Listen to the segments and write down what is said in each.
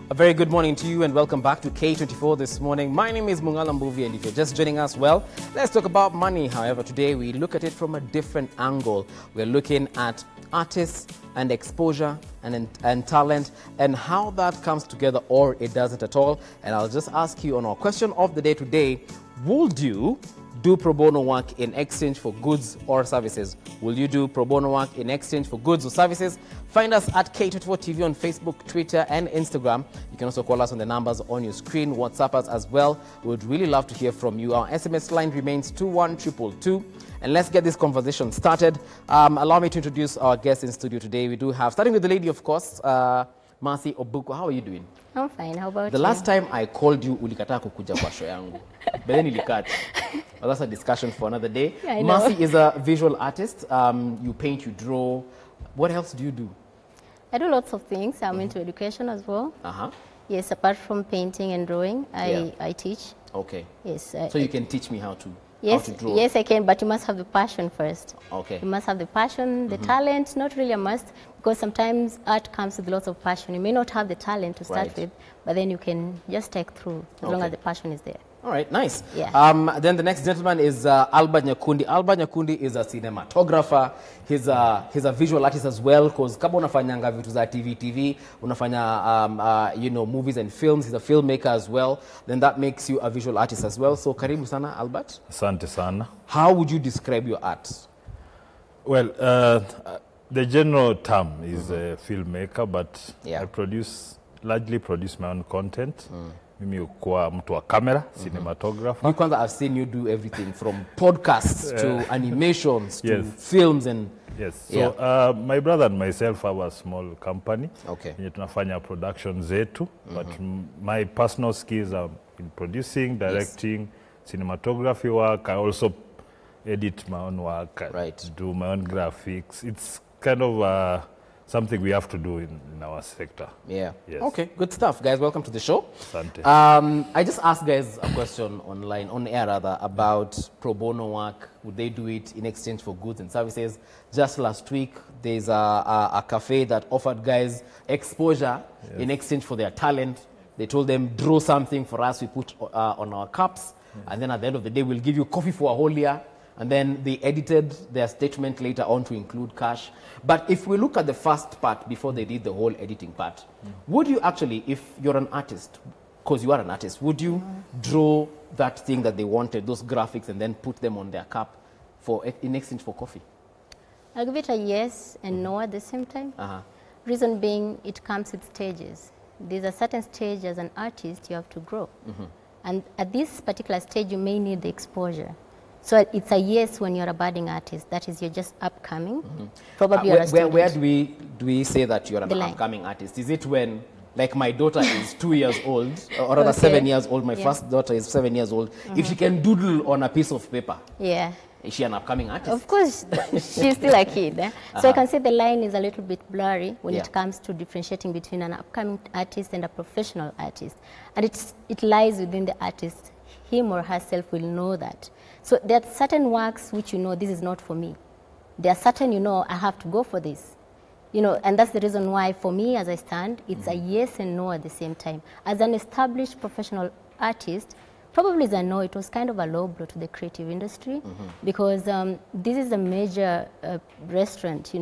A very good morning to you and welcome back to K24 this morning. My name is Mungala Mbuvi, and if you're just joining us, well, let's talk about money. However, today we look at it from a different angle. We're looking at artists and exposure and talent and how that comes together, or it doesn't at all. And I'll just ask you on our question of the day today, would you do pro bono work in exchange for goods or services? Will you do pro bono work in exchange for goods or services? Find us at K24 TV on Facebook, Twitter, and Instagram. You can also call us on the numbers on your screen, WhatsApp us as well. We would really love to hear from you. Our SMS line remains 21222. And let's get this conversation started. Allow me to introduce our guests in studio today. We do have, starting with the lady, of course, Mercy Obukwa. How are you doing? I'm fine. How about you? The last time I called you, ulikataa kukuja kwa show yangu. But then ilikat. Well, that's a discussion for another day. Yeah, I know. Mercy is a visual artist. You paint, you draw. What else do you do? I do lots of things. I'm into education as well. Yes, apart from painting and drawing, I teach. Okay. Yes. So you can teach me how to draw? Yes, I can, but you must have the passion first. Okay. You must have the passion, the talent, not really a must, because sometimes art comes with lots of passion. You may not have the talent to start with, but then you can just take through as long as the passion is there. All right, nice. Yeah. Then the next gentleman is Albert Nyakundi. Albert Nyakundi is a cinematographer. He's a visual artist as well, because kama unafanyanga vitu za TV, unafanya movies and films. He's a filmmaker as well. Then that makes you a visual artist as well. So karibu sana, Albert. Asante sana. How would you describe your art? Well, the general term is a filmmaker, but I largely produce my own content. Mimi ukuwa mtu wa camera, cinematographer. I've seen you do everything from podcasts to animations to films and... Yes. So my brother and myself have a small company. Okay. Tunafanya production zetu, but my personal skills are in producing, directing, cinematography work. I also edit my own work, do my own graphics. It's kind of something we have to do in our sector. Yeah. Yes. Okay, good stuff. Guys, welcome to the show. Asante. I just asked guys a question on air about pro bono work. Would they do it in exchange for goods and services? Just last week, there's a cafe that offered guys exposure in exchange for their talent. They told them, draw something for us, we put on our cups. And then at the end of the day, we'll give you coffee for a whole year. And then they edited their statement later on to include cash. But if we look at the first part before they did the whole editing part, would you actually, if you're an artist, because you are an artist, would you draw that thing that they wanted, those graphics, and then put them on their cup in exchange for coffee? I'll give it a yes and no at the same time. Reason being, it comes with stages. There's a certain stage as an artist you have to grow. And at this particular stage, you may need the exposure. So it's a yes when you're a budding artist. That is, you're just upcoming. Probably you're a student. Where do we say that you're an upcoming artist? Is it when, like my daughter is 2 years old, or rather 7 years old, my first daughter is 7 years old, if she can doodle on a piece of paper, is she an upcoming artist? Of course, she's still a kid. So I can say the line is a little bit blurry when it comes to differentiating between an upcoming artist and a professional artist. And it lies within the artist. Him or herself will know that. So there are certain works which this is not for me. There are certain I have to go for this. And that's the reason why for me as I stand, it's a yes and no at the same time. As an established professional artist, probably as I know, it was kind of a low blow to the creative industry because this is a major restaurant,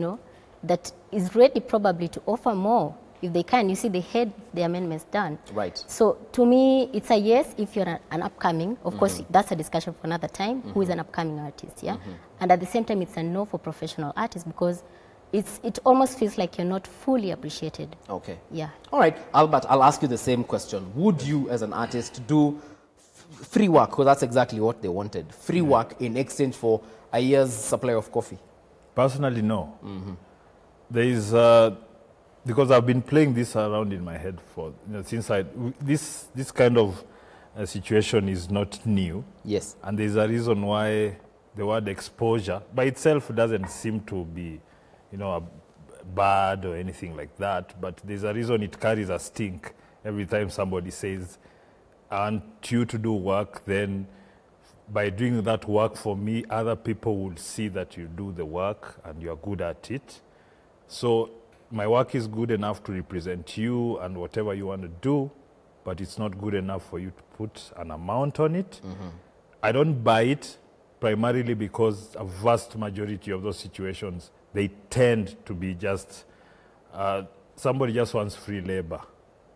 that is ready probably to offer more. If they can, you see, they had the amendments done. Right. So to me, it's a yes if you're an upcoming. Of course, that's a discussion for another time. Who is an upcoming artist? Yeah. And at the same time, it's a no for professional artists because it almost feels like you're not fully appreciated. Okay. Yeah. All right, Albert, I'll ask you the same question. Would you, as an artist, do free work? Because that's exactly what they wanted. Free work in exchange for a year's supply of coffee. Personally, no. There is. Because I've been playing this around in my head for since this kind of situation is not new. Yes. And there's a reason why the word exposure by itself doesn't seem to be, bad or anything like that. But there's a reason it carries a stink every time somebody says, "I want you to do work." Then, by doing that work for me, other people will see that you do the work and you are good at it. So my work is good enough to represent you and whatever you want to do, but it's not good enough for you to put an amount on it. I don't buy it primarily because a vast majority of those situations, they tend to be just, somebody just wants free labor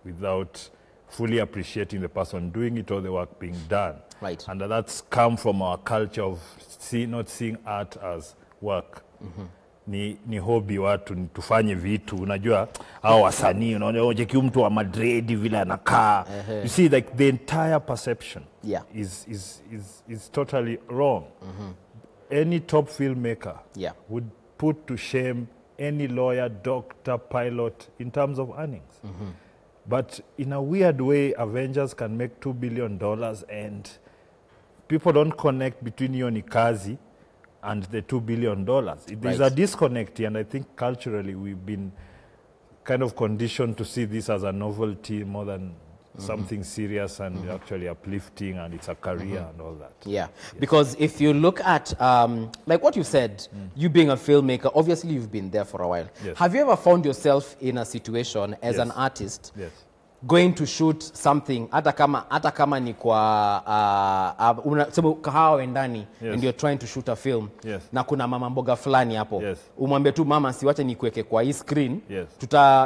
without fully appreciating the person doing it or the work being done. Right. And that's come from our culture of not seeing art as work. Ni hobby watu, ni tufanye vitu, unajua, au wasanii, unaona, jeki mtu wa Madrid vile anakaa. You see, like, the entire perception is totally wrong. Any top filmmaker would put to shame any lawyer, doctor, pilot in terms of earnings. But in a weird way, Avengers can make $2 billion and people don't connect between Yoni Kazi and the $2 billion. There's a disconnect, and I think culturally we've been kind of conditioned to see this as a novelty more than something serious and actually uplifting, and it's a career and all that. Yeah, because if you look at, like what you said, you being a filmmaker, obviously you've been there for a while. Have you ever found yourself in a situation as an artist going to shoot something, hata kama ni kwa, unasema kahawa wendani, and you're trying to shoot a film, na kuna mama mboga fulani hapo, umwambie tu mama siwache nikuweke kwa hii screen,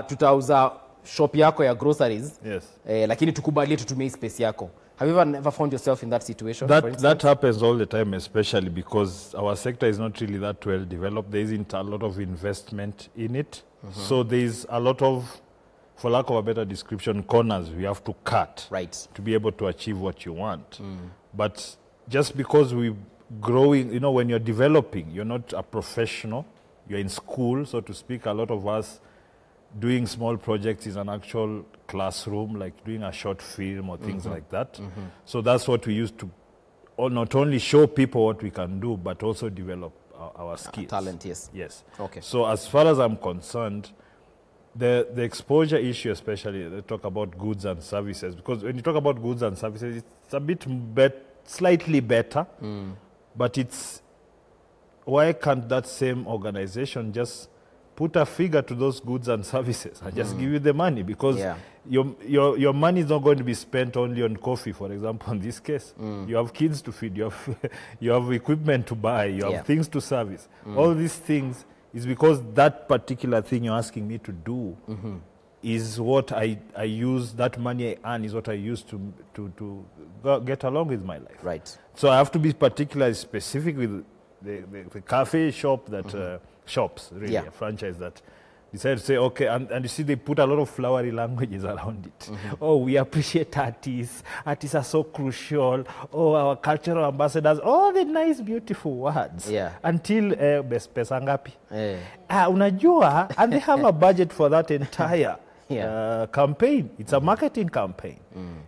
tutauza shop yako ya groceries, lakini tukubalie tutumie space yako. Have you ever found yourself in that situation? That happens all the time, especially because our sector is not really that well developed. There isn't a lot of investment in it. So there's a lot of, for lack of a better description, corners we have to cut to be able to achieve what you want. But just because we're growing, you know, when you're developing, you're not a professional, you're in school, so to speak. A lot of us doing small projects is an actual classroom, like doing a short film or things like that. So that's what we use to not only show people what we can do, but also develop our skills. Talent, Yes. Okay. So as far as I'm concerned, the exposure issue, especially, they talk about goods and services, because when you talk about goods and services, it's a bit slightly better, but it's, why can't that same organization just put a figure to those goods and services and just give you the money? Because your money is not going to be spent only on coffee, for example, in this case. You have kids to feed, you have equipment to buy, you have things to service. All these things is because that particular thing you're asking me to do is what I use, that money I earn is what I use to get along with my life. Right. So I have to be particularly specific with the cafe shop that, shops, really, a franchise that decided to say, okay, and you see they put a lot of flowery languages around it. Oh, we appreciate artists. Artists are so crucial. Oh, our cultural ambassadors, all the nice, beautiful words. Until, pesa ngapi? Unajua, and they have a budget for that entire campaign. It's a marketing campaign.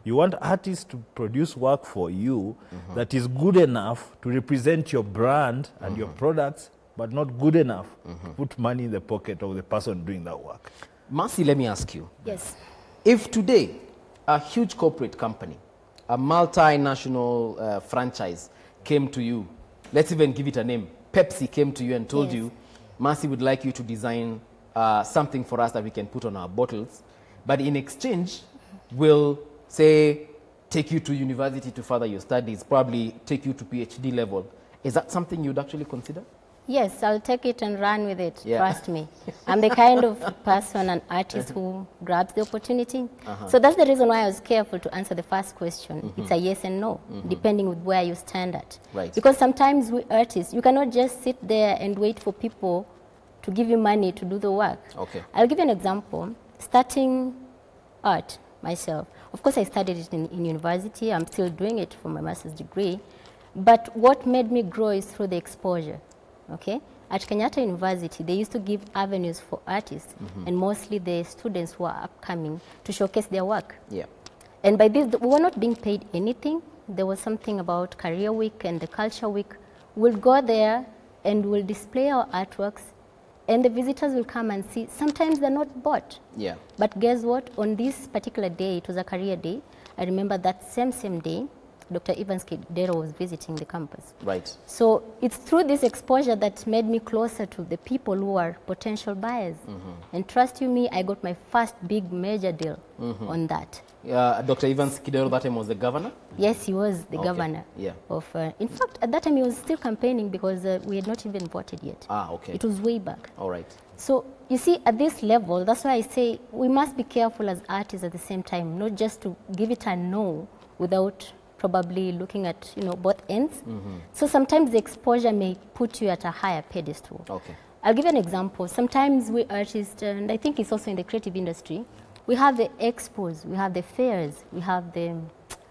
You want artists to produce work for you that is good enough to represent your brand and your products, but not good enough to put money in the pocket of the person doing that work. Marcy, let me ask you. Yes. If today a huge corporate company, a multinational franchise came to you, let's even give it a name, Pepsi came to you and told you, Marcy would like you to design something for us that we can put on our bottles, but in exchange, we'll say, take you to university to further your studies, probably take you to PhD level. Is that something you'd actually consider? Yes, I'll take it and run with it, trust me. I'm the kind of person, an artist who grabs the opportunity. So that's the reason why I was careful to answer the first question. It's a yes and no, depending with where you stand at. Because sometimes we artists, you cannot just sit there and wait for people to give you money to do the work. I'll give you an example. Starting art myself. Of course, I studied it in university. I'm still doing it for my master's degree. But what made me grow is through the exposure. Okay, at Kenyatta University, they used to give avenues for artists and mostly the students who are upcoming to showcase their work. And by this, we were not being paid anything. There was something about Career Week and the Culture Week. We'll go there and we'll display our artworks, and the visitors will come and see. Sometimes they're not bought. But guess what? On this particular day, it was a career day. I remember that same day, Dr. Evans Kidero was visiting the campus. Right. So it's through this exposure that made me closer to the people who are potential buyers. And trust you me, I got my first big major deal on that. Dr. Evans Kidero that time was the governor? Yes, he was the governor. Yeah. Of, in fact, at that time he was still campaigning because we had not even voted yet. Ah, okay. It was way back. All right. So you see, at this level, that's why I say we must be careful as artists at the same time, not just to give it a no without probably looking at, you know, both ends. So sometimes the exposure may put you at a higher pedestal. Okay. I'll give you an example. Sometimes we artists, and I think it's also in the creative industry, we have the expos, we have the fairs, we have the,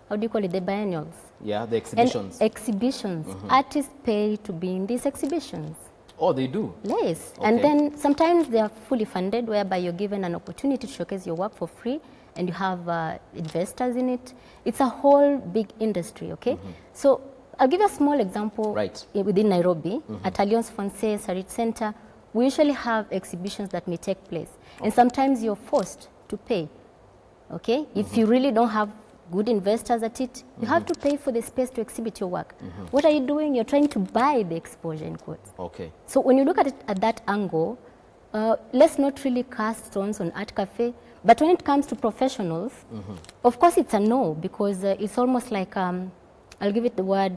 how do you call it, the biennials. Yeah, the exhibitions. And exhibitions. Artists pay to be in these exhibitions. Oh, they do? Yes. Okay. And then sometimes they are fully funded, whereby you're given an opportunity to showcase your work for free, and you have investors in it. It's a whole big industry, okay? So I'll give you a small example. Right. Within Nairobi, at Alliance Francaise, Sarit Center, we usually have exhibitions that may take place. And sometimes you're forced to pay, okay? If you really don't have good investors at it, you have to pay for the space to exhibit your work. What are you doing? You're trying to buy the exposure, in quotes. Okay. So when you look at it at that angle, let's not really cast stones on Art Cafe, but when it comes to professionals, of course it's a no, because it's almost like, I'll give it the word,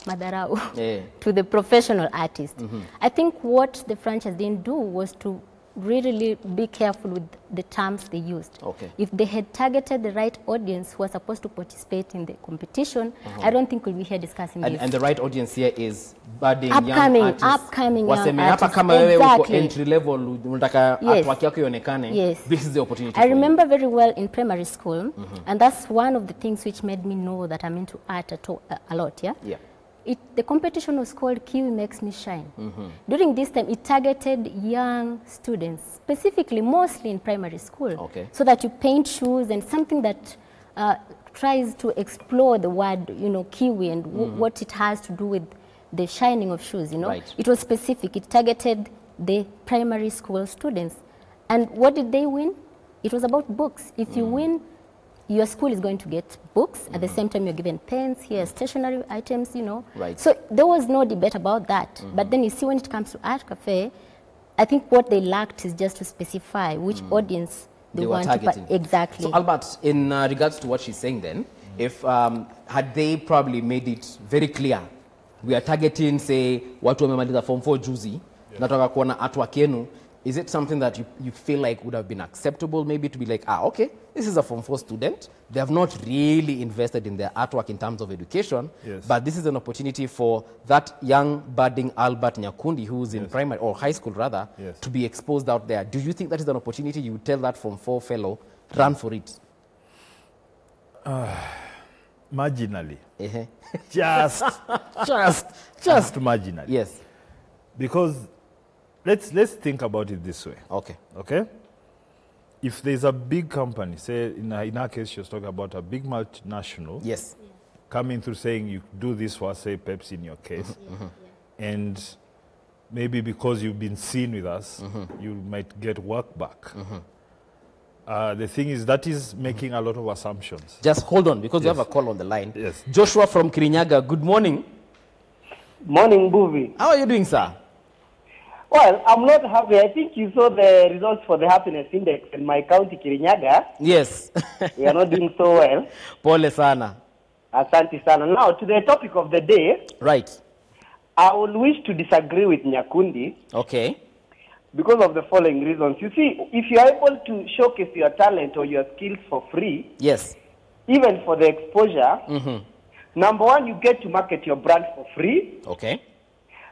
madarau, to the professional artist. I think what the franchise didn't do was to really be careful with the terms they used. Okay. If they had targeted the right audience who are supposed to participate in the competition, I don't think we'll be here discussing this. And the right audience here is budding upcoming, young artists. Upcoming young hapa artists. kama wewe uko Exactly. entry level, unataka artwork yako ionekane, Yes. this is the opportunity I for you. remember very well in primary school, and that's one of the things which made me know that I'm into art a lot, yeah? Yeah. The competition was called Kiwi Makes Me Shine. During this time, it targeted young students, specifically, mostly in primary school. Okay. So that you paint shoes and something that tries to explore the word, you know, Kiwi and what it has to do with the shining of shoes, you know. Right. It was specific. It targeted the primary school students. And what did they win? It was about books. If you win, your school is going to get books. At the same time, you're given pens, here stationery items, you know. Right. So there was no debate about that. But then you see when it comes to Art Cafe, I think what they lacked is just to specify which audience they were want targeting. to exactly. So Albert, in regards to what she's saying then, if had they probably made it very clear, we are targeting, say, watu wamemaliza form 4 juzi, nataka kuona artwork yenu, is it something that you feel like would have been acceptable maybe to be like, okay, this is a Form 4 student. They have not really invested in their artwork in terms of education, but this is an opportunity for that young budding Albert Nyakundi, who's in primary or high school rather, to be exposed out there. Do you think that is an opportunity you would tell that Form 4 fellow, run for it? Marginally. just marginally. Yes. Because let's think about it this way. Okay. Okay? If there's a big company, say in our case she was talking about a big multinational, yes, coming through saying you do this for, say, Pepsi in your case, and maybe because you've been seen with us, you might get work back. The thing is, that is making a lot of assumptions. Just hold on, because we have a call on the line. Yes. Joshua from Kirinyaga, good morning. Morning, Buvi. How are you doing, sir? Well, I'm not happy. I think you saw the results for the happiness index in my county, Kirinyaga. Yes. We are not doing so well. Pole sana. Asante sana. Now, to the topic of the day. Right. I will wish to disagree with Nyakundi. Okay. Because of the following reasons. You see, if you are able to showcase your talent or your skills for free, yes, even for the exposure, number one, you get to market your brand for free. Okay.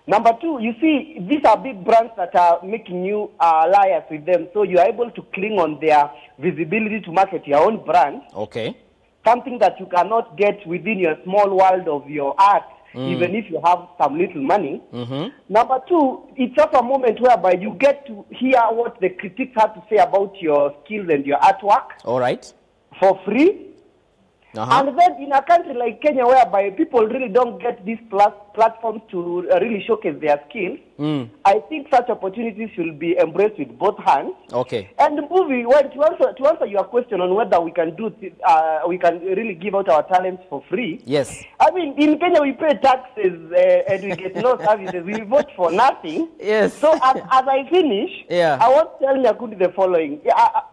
Number two, you see, these are big brands that are making you alliance with them, so you are able to cling on their visibility to market your own brand. Okay. Something that you cannot get within your small world of your art, even if you have some little money. Number two, it's just a moment whereby you get to hear what the critics have to say about your skills and your artwork. All right. For free. And then in a country like Kenya, whereby people really don't get these platforms to really showcase their skills, I think such opportunities should be embraced with both hands. Okay. And the movie, well, to answer your question on whether we can we can really give out our talents for free. Yes. I mean, in Kenya we pay taxes and we get no services. We vote for nothing. Yes. So as I finish, I want to tell Nyakundi the following: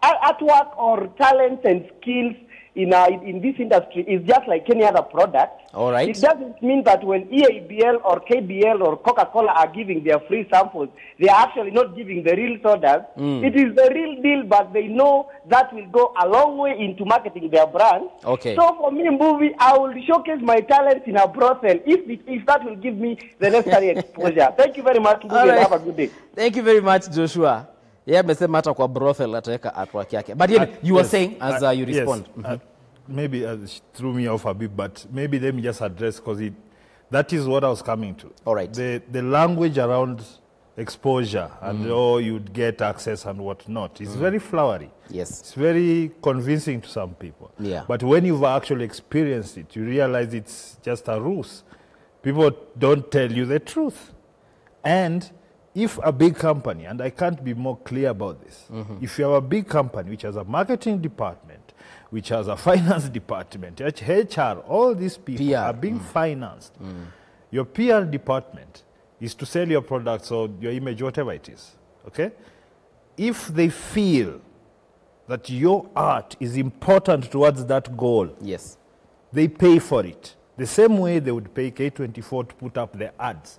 artwork or talents and skills in this industry is just like any other product. All right. It doesn't mean that when EABL or KBL or Coca-Cola are giving their free samples, they are actually not giving the real sodas. It is the real deal, but they know that will go a long way into marketing their brand. Okay. So for me, movie, I will showcase my talents in a brothel if that will give me the necessary exposure. Thank you very much, movie, and have a good day. Thank you very much, Joshua. Amesema hata kwa brothel ataweka artwork yake. But you were saying as you respond. Yes, maybe she threw me off a bit, but maybe let me just address, because that is what I was coming to. All right. The language around exposure and you'd get access and whatnot is very flowery. Yes. It's very convincing to some people. Yeah. But when you've actually experienced it, you realize it's just a ruse. People don't tell you the truth. And if a big company, and I can't be more clear about this, if you have a big company which has a marketing department, which has a finance department, HR, all these people PR. are being financed. Your PR department is to sell your products or your image, whatever it is, okay? If they feel that your art is important towards that goal, yes, they pay for it. The same way they would pay K24 to put up the ads.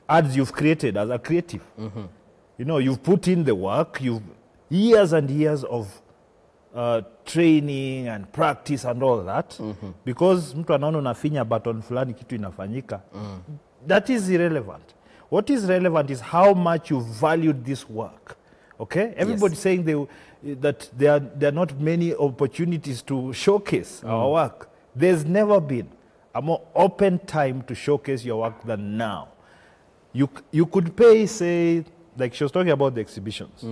Ads you've created as a creative. You know, you've put in the work, you've years and years of training and practice and all that, because mtu anaona unafinya button fulani kitu inafanyika. That is irrelevant. What is relevant is how much you valued this work. Okay? Everybody's saying that there are not many opportunities to showcase our work. There's never been a more open time to showcase your work than now. You could pay, say, like she was talking about the exhibitions.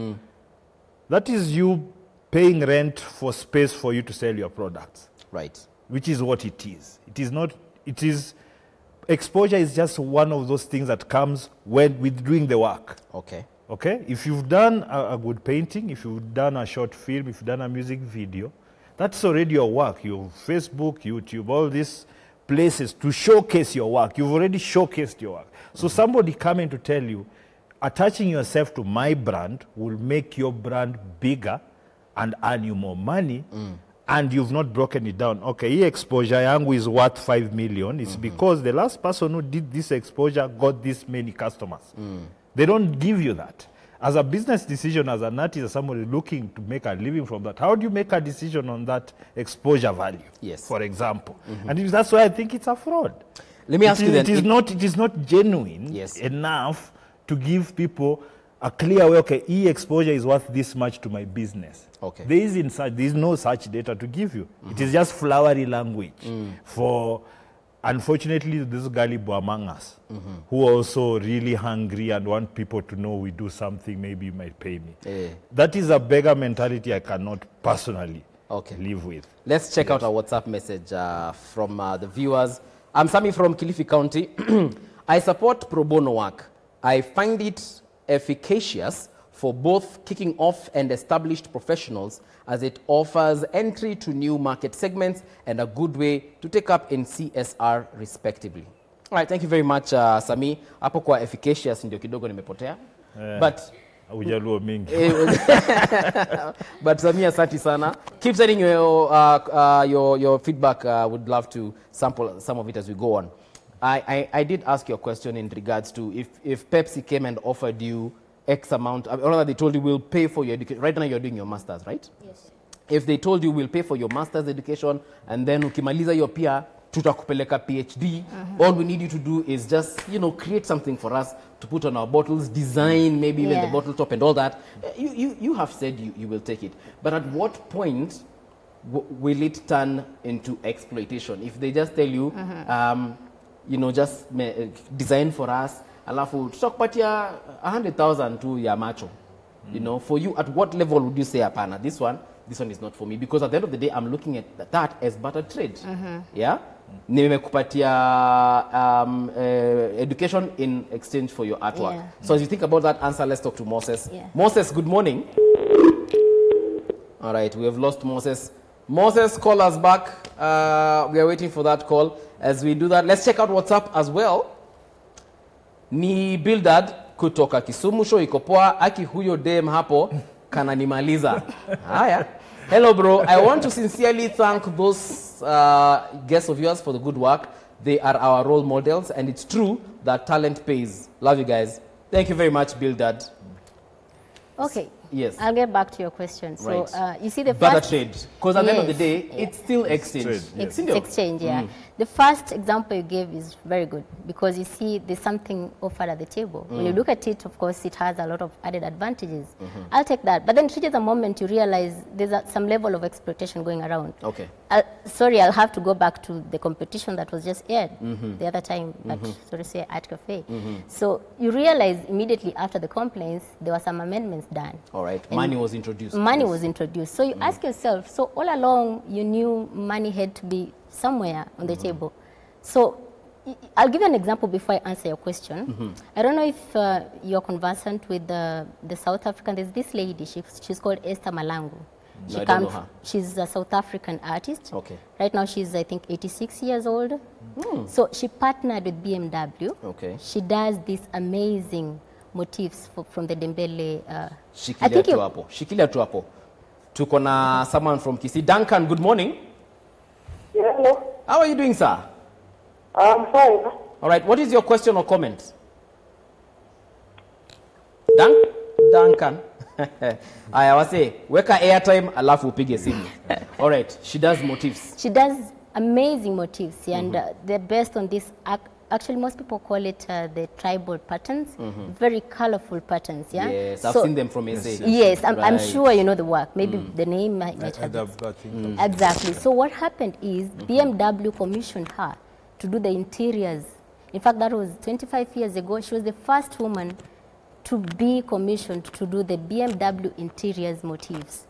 That is you paying rent for space for you to sell your products. Right. Which is what it is. It is not, it is, exposure is just one of those things that comes with doing the work. Okay. Okay? If you've done a good painting, if you've done a short film, if you've done a music video, that's already your work. You have Facebook, YouTube, all these places to showcase your work. You've already showcased your work. So somebody coming to tell you, attaching yourself to my brand will make your brand bigger and earn you more money, and you've not broken it down. Okay, hii exposure yangu is worth 5 million. It's because the last person who did this exposure got this many customers. They don't give you that. As a business decision, as an artist, as somebody looking to make a living from that, how do you make a decision on that exposure value? Yes. For example. And that's why I think it's a fraud. Let me ask you then. It is not genuine enough to give people a clear way, okay, e-exposure is worth this much to my business. Okay. There is no such data to give you. It is just flowery language for, unfortunately, this gullible among us who are also really hungry and want people to know we do something, maybe you might pay me. That is a beggar mentality I cannot personally live with. Let's check out our WhatsApp message from the viewers. I'm Sami from Kilifi County. I support pro bono work. I find it efficacious for both kicking off and established professionals, as it offers entry to new market segments and a good way to take up in CSR respectively. All right, thank you very much, Sami. Hapo kwa efficacious ndio kidogo nimepotea. But Ujaluo mingi. But Sami, asante sana. Keep sending your feedback. Would love to sample some of it as we go on. I did ask you a question in regards to if Pepsi came and offered you X amount, or rather they told you we'll pay for your education. Right now you're doing your master's, right? Yes. If they told you we'll pay for your master's education and then ukimaliza your PR, tutakupeleka PhD, all we need you to do is just, create something for us to put on our bottles, design maybe even the bottle top and all that. You have said you will take it. But at what point will it turn into exploitation? If they just tell you, just design for us, alafu tutakupatia 100,000 tu ya macho. For you, at what level would you say, hapana, this one this one is not for me, because at the end of the day, I'm looking at that as barter trade. Yeah? Nimekupatia education in exchange for your artwork. Yeah. So as you think about that answer, let's talk to Moses. Moses, good morning. All right, we have lost Moses. Moses, call us back. We are waiting for that call. As we do that, let's check out WhatsApp as well. Ni Bildad kutoka Kisumu, show iko poa, aki huyo dem hapo kananimaliza. Haya. Hello, bro. I want to sincerely thank those guests of yours for the good work. They are our role models, and it's true that talent pays. Love you guys. Thank you very much, Bildad. Okay. Yes. I'll get back to your question. So, right. You see the barter first... trade. Because at the end of the day, it's still exchange. It's exchange, yeah. The first example you gave is very good because you see there's something offered at the table. When you look at it, of course, it has a lot of added advantages. I'll take that. But then it reaches a moment you realize there's some level of exploitation going around. Okay. Sorry, I'll have to go back to the competition that was just aired the other time at, so to say, at Cafe. So you realize immediately after the complaints, there were some amendments done. All right. And money was introduced. Money was introduced. So you ask yourself, so all along you knew money had to be somewhere on the table. So I'll give you an example before I answer your question. I don't know if you're conversant with the South African. There's this lady, she's called Esther Malangu. No, I don't know her. She's a South African artist. Okay. Right now she's, I think, 86 years old. So she partnered with BMW. Okay. She does these amazing motifs from the Dembele. Shikilia tu hapo. Tuko na someone from Kisii. Duncan, good morning. Yeah, hello. How are you doing, sir? I'm fine. All right. What is your question or comment? Duncan. Aya wase, weka airtime alafu upige simu. All right. She does motifs. She does amazing motifs, and they're based on this. Actually, most people call it the tribal patterns, very colorful patterns, yeah? Yes, I've seen them from SA. Yes, I'm sure you know the work. Maybe the name might have Exactly. So what happened is BMW commissioned her to do the interiors. In fact, that was 25 years ago. She was the first woman to be commissioned to do the BMW interiors motifs.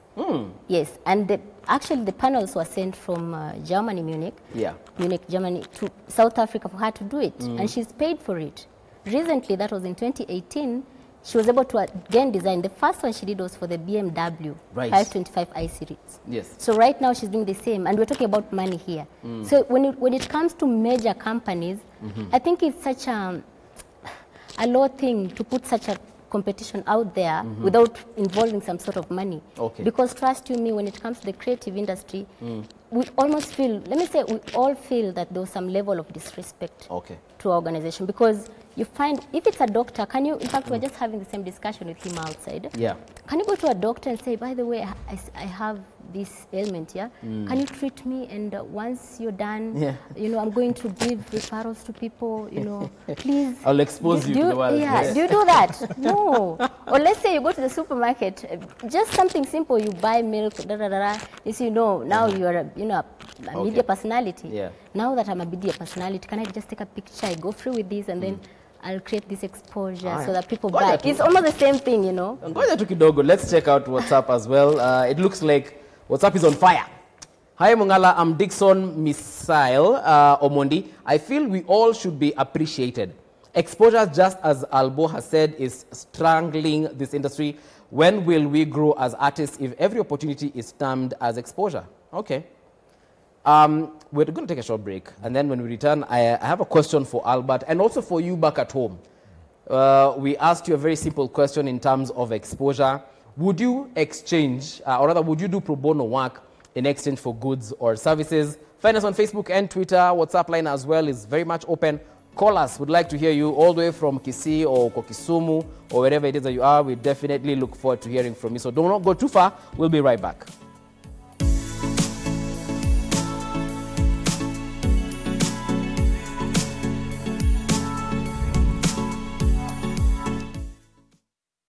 Yes, and actually the panels were sent from Germany, Munich, Germany, to South Africa for her to do it, and she's paid for it. Recently, that was in 2018, she was able to again design. The first one she did was for the BMW 525i series. Yes. So right now she's doing the same, and we're talking about money here. So when it comes to major companies, I think it's such a low thing to put such a competition out there without involving some sort of money. Okay. Because trust you me, when it comes to the creative industry, we almost feel, let me say, we all feel that there was some level of disrespect to our organization. Because you find, if it's a doctor, can you, in fact, we're just having the same discussion with him outside. Yeah. Can you go to a doctor and say, by the way, I have this ailment, yeah? Can you treat me? And once you're done, you know, I'm going to give referrals to people, you know, please. I'll expose you to the world. Yeah, do you do that? No. Or let's say you go to the supermarket, just something simple, you buy milk, you see, no, now you're a, you know, a media personality. Yeah. Now that I'm a media personality, can I just take a picture, I go through with this, and then I'll create this exposure so that people buy. It's almost the same thing, you know. Let's check out WhatsApp as well. It looks like WhatsApp is on fire. Hi Mungala, I'm Dixon Misail Omondi. I feel we all should be appreciated. Exposure, just as Albo has said, is strangling this industry. When will we grow as artists if every opportunity is termed as exposure? Okay. We're going to take a short break, and then when we return, I have a question for Albert and also for you back at home. We asked you a very simple question in terms of exposure. Would you exchange, or rather, would you do pro bono work in exchange for goods or services? Find us on Facebook and Twitter. WhatsApp line as well is very much open. Call us. We'd like to hear you all the way from Kisii or Kisumu or wherever it is that you are. We definitely look forward to hearing from you. So do not go too far. We'll be right back.